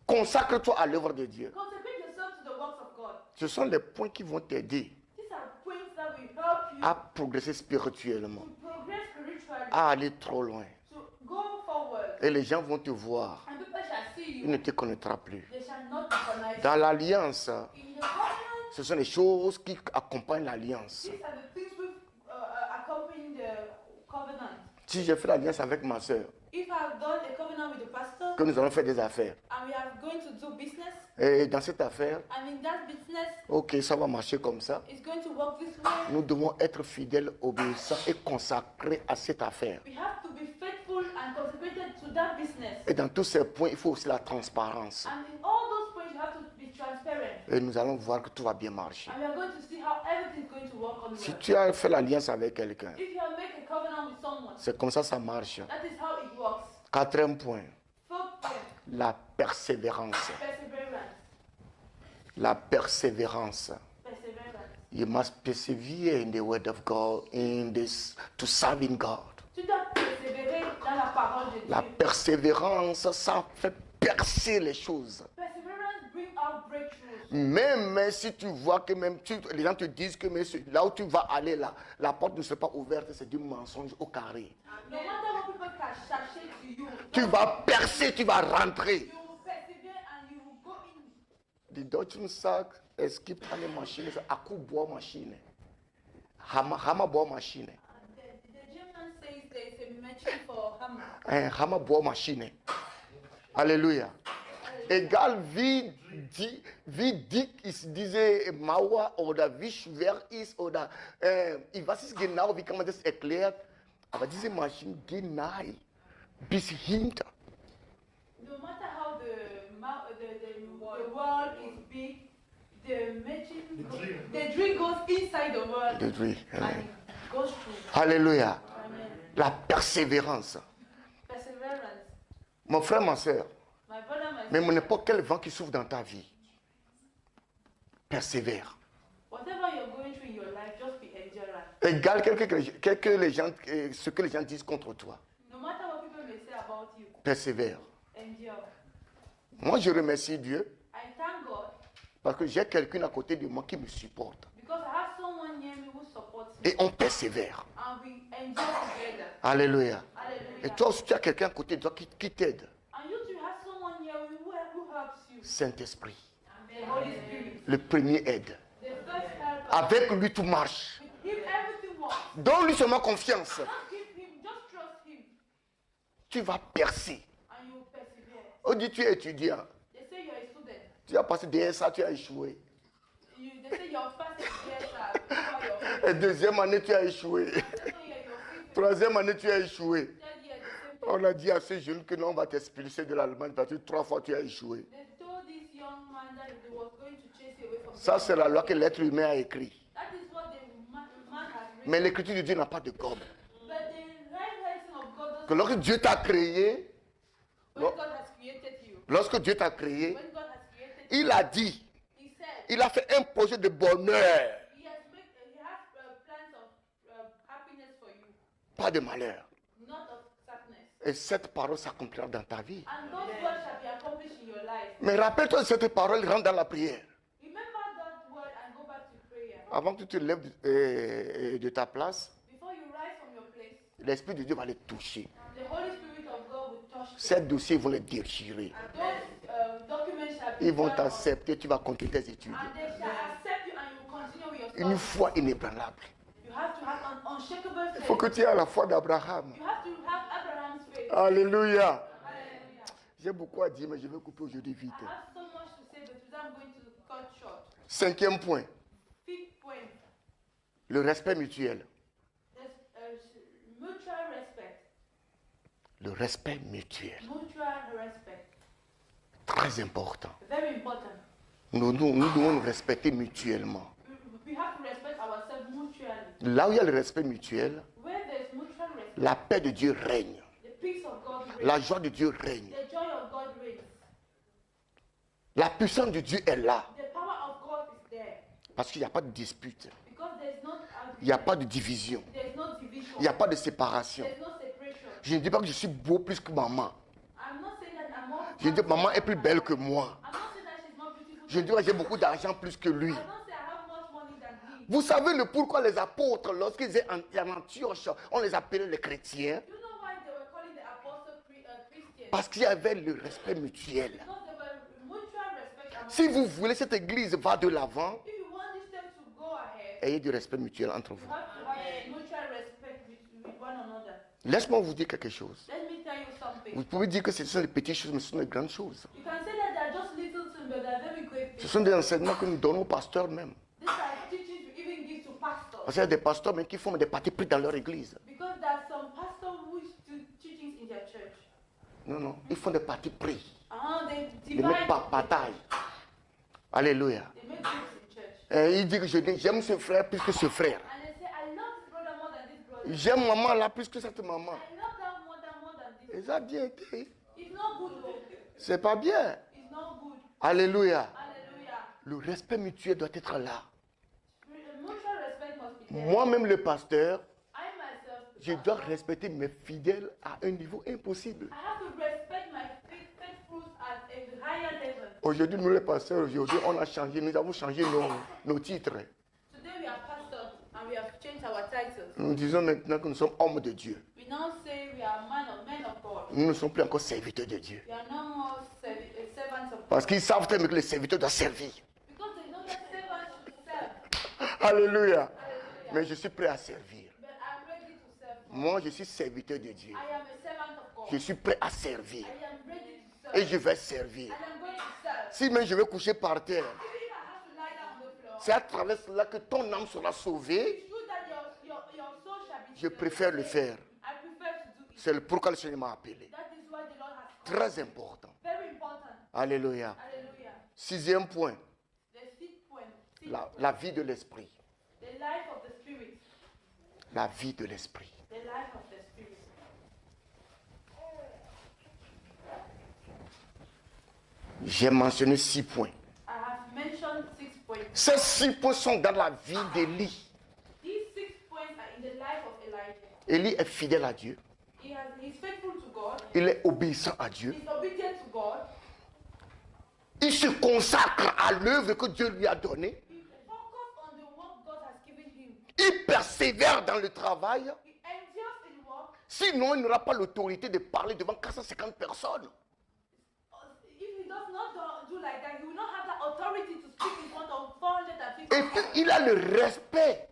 Consacre-toi à l'œuvre de Dieu. Consecrate yourself to the works of God. Ce sont les points qui vont t'aider These are points that will help you à progresser spirituellement, to progress spiritually, à aller trop loin. to go forward. Et les gens vont te voir. And people shall see Ils you. ne te connaîtront plus. They shall not recognize you. Dans l'alliance, In the covenant, ce sont les choses qui accompagnent l'alliance. these are the things which accompany the covenant. Si j'ai fait l'alliance avec ma soeur, If I've done a covenant with the pastor que nous allons faire des affaires, and we are going to do business, et dans cette affaire, and in that business ok, ça va marcher comme ça, it's going to work this way, nous devons être fidèles, obéissants et consacrés à cette affaire. we have to be faithful and consecrated to that business. Et dans tous ces points, il faut aussi la transparence. And in all those points, you have to be transparent. Et nous allons voir que tout va bien marcher. And we are going to see how everything is going to work on Si well. tu as fait l'alliance avec quelqu'un, If you have made a covenant with someone, c'est comme ça marche. that is how it works. Quatrième point, Fourth point, la persévérance. perseverance. La persévérance. Perseverance. You must persevere in the word of God, in this, to serving God. Tu dois persévérer dans la parole de Dieu. La persévérance, ça fait percer les choses. Perseverance brings out breakthroughs. Même si tu vois que les gens te disent que là où tu vas aller, là, la porte ne sera pas ouverte, c'est du mensonge au carré. No matter what people can chercher to you, Tu vas percer, tu vas rentrer. you will persevere and you will go in. Die Deutschen sagen, es gibt eine Maschine, Akkubohrmaschine. Hammerbohrmaschine. The German says there is a machine for hammer. Hammerbohrmaschine. Alléluia. Egal wie dick ist diese Mauer oder wie schwer ist oder ich weiß nicht genau, wie kann man das erklären, aber diese Maschine geht nahe bis hinter. No matter how the wall is big, the drill goes inside the wall The drill, and amen. it goes through. Alléluia. Amen. La persévérance. Perseverance. Mon frère, ma soeur, My brother, my même sister, n'importe quel vent qui souffle dans ta vie, persévère. whatever you're going through in your life, just be endurant. Égal ce que les gens disent contre toi. No matter what people may say about you, Persévère. endure. Moi, je remercie Dieu I thank God parce que j'ai quelqu'un à côté de moi qui me supporte. because I have someone near me who supports me Et on persévère. and we endure together. Alléluia. Hallelujah. Et toi aussi, tu as quelqu'un à côté de toi qui t'aide. And you too have someone near you who helps you. Saint-Esprit. The Holy Spirit. Le premier aide. The first helper. Avec lui, tout marche. With him, everything works. Donne-lui seulement confiance. Just give him, just trust him, Tu vas percer. and you will persevere. On dit, tu es étudiant. They say you're a student. Tu as passé DSA, tu as échoué. They say your first years are before your Et deuxième année, tu as échoué. second year, your fifth, Troisième année, tu as échoué. third year, the same thing. On a dit à ces jeunes que non, on va t'expulser de l'Allemagne parce que 3 fois tu as échoué. They told this young man that he was Ça, c'est la loi que l'être humain a écrite. That is what the man has written. Mais l'écriture de Dieu n'a pas de gomme. But the handwriting of God doesn't. Que lorsque Dieu t'a créé, When God has created you, lorsque Dieu t'a créé, when God has created il a dit, you, He said il a fait un projet de bonheur, He has plans of happiness for you, pas de malheur. not of sadness. Et cette parole s'accomplira dans ta vie. And those words shall be accomplished in your life. Mais rappelle-toi de cette parole, rentre dans la prière. Remember that word and go back to prayer. Avant que tu te lèves de ta place, Before you rise from your place, l'Esprit de Dieu va les toucher. the Holy Spirit of God will touch you. Ces dossiers vont les déchirer. And those documents shall be Ils vont turned on. t'accepter, tu vas continuer tes études. And they shall accept you and you will continue with your Une studies. foi inébranlable. You have to have an unshakable Il faith. faut que tu aies la foi d'Abraham. You have to have Abraham's faith. Alléluia. Hallelujah. J'ai beaucoup à dire, mais je vais couper aujourd'hui vite. I have so much to say, but today I'm going to cut short. Cinquième point, Fifth point, le respect mutuel. there's mutual respect. Le respect mutuel. Mutual respect. Très important. Very important. Nous devons nous respecter mutuellement. We have to respect ourselves mutually. Là où il y a le respect mutuel, Where there's mutual respect, la paix de Dieu règne. the peace of God reigns. La joie de Dieu règne. The joy of God reigns. La puissance de Dieu est là. The power of God is there. Parce qu'il n'y a pas de dispute. Because there's no Il n'y a pas de division. there's no division. Il n'y a pas de séparation. There's no separation. Je ne dis pas que je suis beau plus que maman. I'm not saying that I'm more. Je dis que maman est plus belle que moi. I'm not saying that she's more beautiful. Je dis que j'ai beaucoup d'argent plus que lui. I don't say I have much money than he. Vous savez le pourquoi les apôtres, lorsqu'ils étaient en Antioche, on les appelait les chrétiens? You know why they were calling the apostles Christians? Parce qu'il y avait le respect mutuel. Because there were mutual respect among Si vous voulez cette église va de l'avant, If you want this step to go ahead, ayez du respect mutuel entre vous. you have to have mutual respect with one another. Laisse-moi vous dire quelque chose. Let me tell you something. Vous pouvez dire que ce sont des petites choses, mais ce sont des grandes choses. You can say that they're just little things, but they're very great Ce things. sont des enseignements que nous donnons aux pasteurs même. These are teachings you even give to pastors. Parce qu'il y a des pasteurs même qui font des partis pris dans leur église. Because there are some pastors who do teachings in their church. Non, non, ils font des partis pris. They Ils divide mettent par bataille. Alléluia. They make groups in church. Et il dit que j'aime ce frère plus que ce frère. And they say, I love this brother more than this brother. J'aime maman là plus que cette maman. I love that mother more than this. Et ça a bien été. It's not good though. C'est pas bien. It's not good. Alléluia. Hallelujah. Le respect mutuel doit être là. Mutual respect must be there. Moi-même, le pasteur, I myself, je dois respecter mes fidèles à un niveau impossible. I have to respect my faithfuls at a higher level. Aujourd'hui, nous les pasteurs, aujourd'hui, on a changé, nous avons changé nos titres. Today we are pastors and we have changed our titles. Nous disons maintenant que nous sommes hommes de Dieu. We now say we are men of God. Nous ne sommes plus encore serviteurs de Dieu. We are no more servants of God. Parce qu'ils savent très bien que les serviteurs doivent servir. Because they know that servants should serve. Alléluia. Hallelujah. Mais je suis prêt à servir. But I'm ready to serve God. Moi, je suis serviteur de Dieu. I am a servant of God. Je suis prêt à servir. I am ready to serve. Et je vais servir. And I'm going to serve. Si même je vais coucher par terre, Even if I have to lie down on the floor, c'est à travers cela que ton âme sera sauvée. it's true that your soul shall be Je préfère le faire. I prefer to do it. C'est pourquoi le Seigneur m'a appelé. That is why the Lord has called. Très important. Very important. Alléluia. Hallelujah. Sixième point, The sixth point. la vie de l'esprit. The life of the spirit. La vie de l'esprit. The life of the spirit. J'ai mentionné 6 points. I have mentioned 6 points. Ces 6 points sont dans la vie d'Élie. These 6 points are in the life of Elijah. Élie est fidèle à Dieu. He's faithful to God. Il est obéissant à Dieu. He's obedient to God. Il se consacre à l'œuvre que Dieu lui a donnée. He focuses on the work God has given him. Il persévère dans le travail. He endures in work. Sinon, il n'aura pas l'autorité de parler devant 450 personnes. If he does not do like that, he will not have the authority to speak in front of 450 Et puis, il a le respect.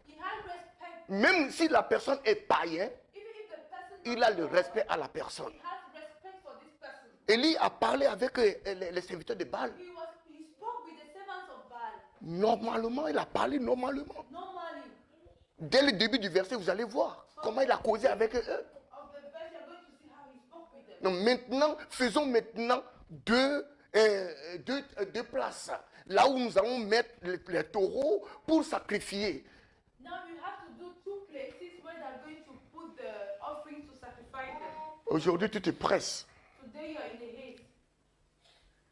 He has respect. Même si la personne est païen, Even if the person il a le respect à la personne. he has respect for this person. Élie a parlé avec les serviteurs de Baal. He spoke with the servants of Baal. Normalement, il a parlé normalement. Normally, Dès le début du verset, vous allez voir comment il a causé avec eux. of the verse, you're going to see how he spoke with them. Donc maintenant, faisons maintenant 2 deux places. Là où nous allons mettre les taureaux pour sacrifier. Now you have to do 2 places where they're going to put the offering to sacrifice them. Aujourd'hui, tu te presses. Today you're in a haste.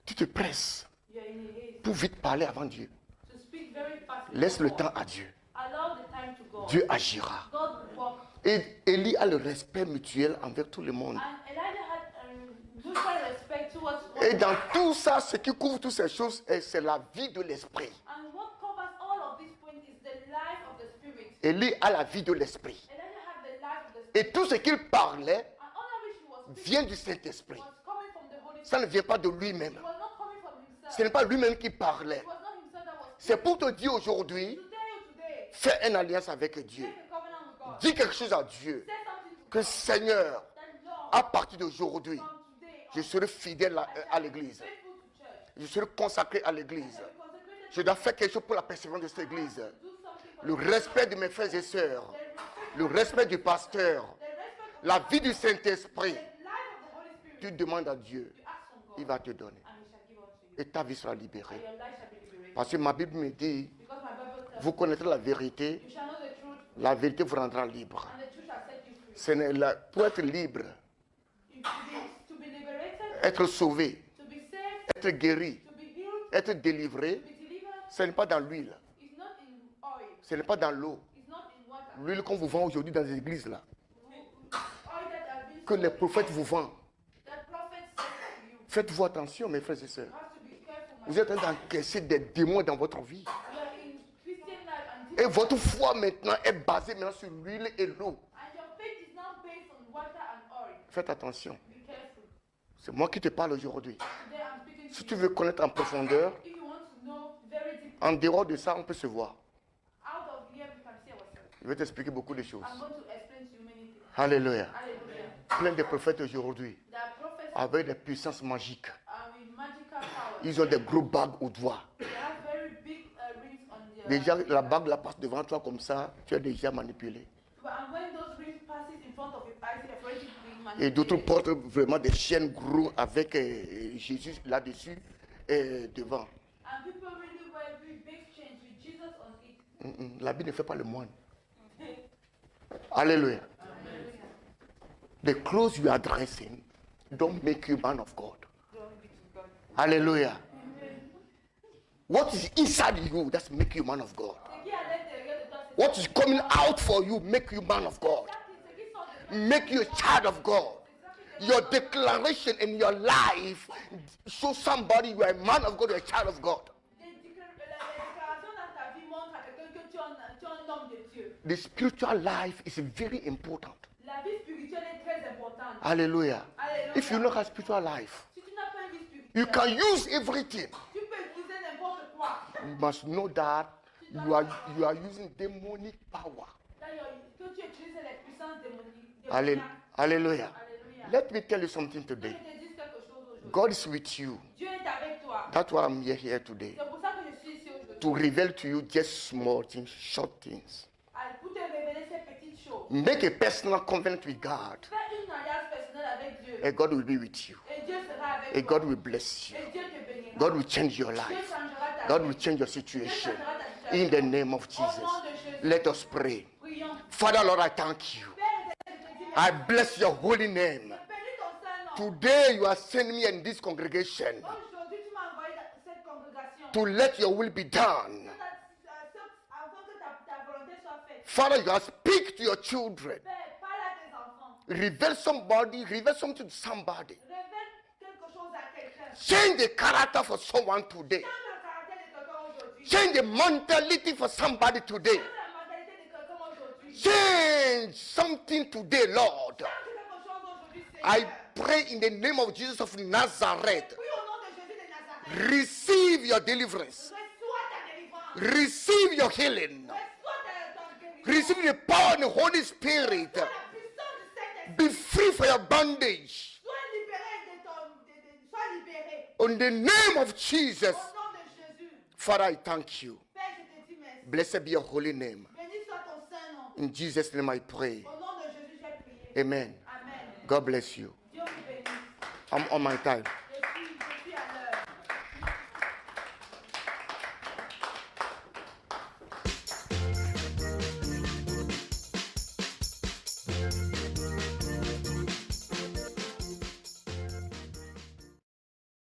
Tu te presses You're in a haste. pour vite parler avant Dieu. To speak very fast. Laisse le temps à Dieu. Allow the time to go. Dieu agira. God will work. Et Élie a le respect mutuel envers tout le monde. And Elijah had mutual respect towards one Et dans another. tout ça, ce qui couvre toutes ces choses, c'est la vie de l'esprit. And what covers all of these points is the life of the spirit. Élie a la vie de l'esprit. Elijah had the life of the spirit. Et tout ce qu'il parlait And all of which he was speaking vient du Saint-Esprit. was coming from the Holy Ça Spirit. ne vient pas de lui-même. It was not coming from himself. Ce n'est pas lui-même qui parlait. It was not himself that was C'est speaking. pour te dire aujourd'hui, To tell you today, fais une alliance avec Dieu. make a covenant with God. Dis quelque chose à Dieu. Say something to Que God. Seigneur, That Lord, à partir d'aujourd'hui, from today je on, serai fidèle I à shall be l'église. faithful to church. Je serai consacré à I l'église. shall be consecrated Je dois faire quelque chose pour la persévérance de cette église. to do something for Le the respect de mes frères et sœurs. respect Le respect du pasteur. of La vie du Saint-Esprit. the life of the Holy Spirit. Tu demandes à Dieu, You ask from God, il va te donner. and he shall give unto you. Et ta vie sera And libérée. your life shall be liberated. Parce que ma Bible me dit, Because my Bible tells vous connaîtrez la vérité, you shall know the truth, la vérité vous rendra libre. and the truth shall set you free. Ce n'est pour être libre, To be liberated, être sauvé, to be saved, être guéri, to be healed, être délivré, to be delivered, ce n'est pas dans l'huile, is not in oil, ce n'est pas dans l'eau. it's not in water. L'huile qu'on vous vend aujourd'hui dans les églises là, Oil that has been que les sold, prophètes vous vendent. that prophet said to you. Faites-vous attention mes frères et sœurs. You have to be careful, my Vous êtes en train d'encaisser des démons dans votre vie. You are in Christian life and Et votre foi maintenant est basée maintenant sur l'huile et l'eau. and your faith is now based on water and oil. Faites attention. Be careful. C'est moi qui te parle aujourd'hui. Today I'm speaking Si to tu you. veux connaître en profondeur, If you want to know very deep, en dehors de ça, on peut se voir. out of here we can see ourselves. Je vais t'expliquer beaucoup de choses. I'm going to explain to you many things. Alléluia. Hallelujah. Plein de prophètes aujourd'hui There are prophets avec des puissances magiques. with magical power. Ils ont des gros bagues au doigt. They have very big rings on their Déjà, la bague là passe devant toi comme ça, tu es déjà manipulé. And when those rings passes in front of your eyes, they're already being Et d'autres manipulated. portent vraiment des chaînes gros avec Jésus là-dessus et devant. And people really wear very big chains with Jesus on it. La Bible ne fait pas le moine. Alléluia. The clothes you are dressing don't make you man of God. Glory be to God. Hallelujah. What is inside you that's make you man of God. What is coming out for you make you man of God. Make you a child of God. Your declaration in your life show somebody you are a man of God, you are a child of God. The spiritual life is very important. La vie spirituelle est très importante. Hallelujah. Alléluia. If you don't have spiritual life, Si tu n'as pas une vie you spirituelle, can use everything. tu peux utiliser n'importe quoi. You must know that you are using demonic power. D'ailleurs, que tu utilises les puissances démoniaques. Hallelujah. Alléluia. Let me tell you something Je today. te dis quelque chose aujourd'hui. God is with you. Dieu est avec toi. That's why I'm here today. C'est pour ça que je suis ici aujourd'hui. To reveal to you just small things, short things. Pour te révéler ces petites choses. Make a personal covenant with God. Fais une alliance personnelle avec Dieu. And God will be with you. Et Dieu sera avec And toi. God will bless you. Et Dieu te bénira. God will change your Dieu life. changera ta God vie. will change your situation. In the name of Jesus. Let us pray. Prions. Father, Lord, I thank you. Père, je te dis I merci. bless your holy name. Je bénis ton saint nom. Today you are sending me in this congregation Aujourd'hui, tu m'as envoyé dans cette congrégation. to let your will be done. Afin que ta volonté soit faite. Father, you are speak to your children. Père, parle à tes enfants. Reveal something to somebody. Révèle quelque chose à quelqu'un. Change the character for someone today. Change le caractère de quelqu'un aujourd'hui. Change the mentality for somebody today. Change la mentalité de quelqu'un aujourd'hui. Change something today, Lord. Change quelque chose aujourd'hui, I Seigneur. pray in the name of Jesus of Nazareth. Oui, au nom de Jésus de Nazareth. Receive your deliverance. Reçois ta délivrance. Receive your healing. Reçois ta guérison. Receive the power of the Holy Spirit. Reçois la puissance du Saint-Esprit. Be free from your bondage. Sois libéré sois libéré. In the name of Jesus. Au nom de Jésus. Father, I thank you. Père, je te dis merci. Blessed be your holy name. Béni soit ton saint nom. In Jesus' name I pray. Au nom de Jésus, j'ai prié. Amen. Amen. God bless you. Dieu vous bénisse. I'm on my time. Je suis à l'heure. Amen.